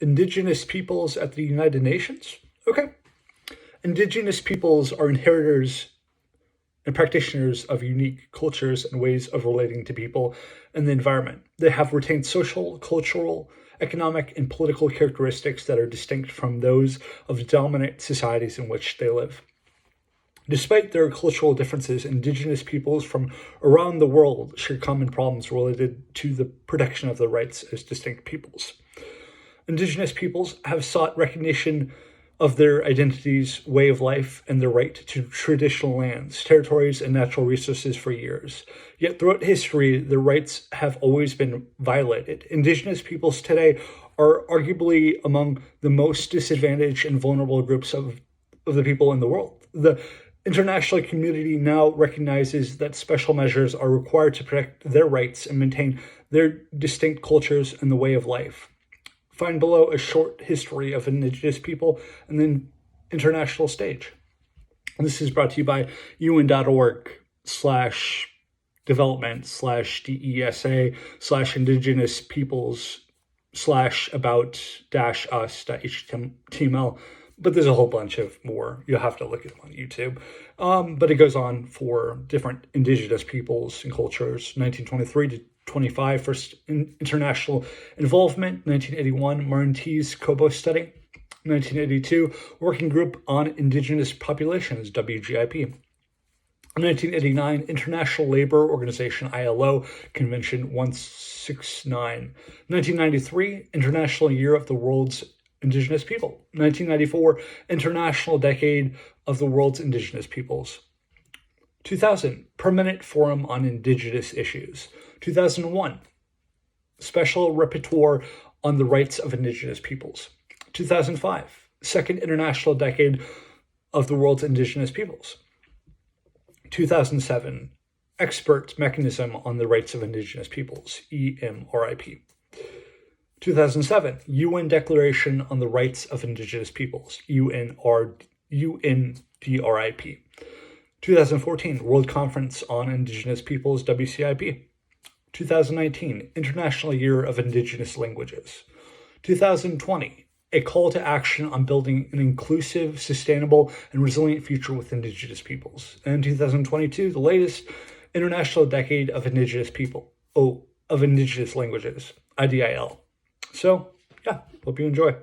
Indigenous peoples at the United Nations. Okay. Indigenous peoples are inheritors and practitioners of unique cultures and ways of relating to people and the environment. They have retained social, cultural, economic, and political characteristics that are distinct from those of dominant societies in which they live. Despite their cultural differences, Indigenous peoples from around the world share common problems related to the protection of their rights as distinct peoples. Indigenous peoples have sought recognition of their identities, way of life, and their right to traditional lands, territories, and natural resources for years. Yet throughout history, their rights have always been violated. Indigenous peoples today are arguably among the most disadvantaged and vulnerable groups of the people in the world. The international community now recognizes that special measures are required to protect their rights and maintain their distinct cultures and the way of life. Find below a short history of Indigenous people and the international stage. This is brought to you by un.org/development/DESA/Indigenous peoples/about-us.html. But there's a whole bunch of more. You'll have to look at them on YouTube. But it goes on for different Indigenous peoples and cultures. 1923 to 25, first international involvement. 1981, Martin's Cobo study. 1982, Working Group on Indigenous Populations, WGIP. 1989, International Labor Organization, ILO, Convention 169. 1993, International Year of the World's Indigenous People. 1994, International Decade of the World's Indigenous Peoples. 2000, Permanent Forum on Indigenous Issues. 2001, Special Rapporteur on the Rights of Indigenous Peoples. 2005, Second International Decade of the World's Indigenous Peoples. 2007, Expert Mechanism on the Rights of Indigenous Peoples, EMRIP. 2007, UN Declaration on the Rights of Indigenous Peoples, UNDRIP. 2014, World Conference on Indigenous Peoples, WCIP. 2019, International Year of Indigenous Languages. 2020, A Call to Action on Building an Inclusive, Sustainable, and Resilient Future with Indigenous Peoples. And 2022, the latest, International Decade of Indigenous People, of Indigenous Languages, IDIL. So, yeah, hope you enjoy.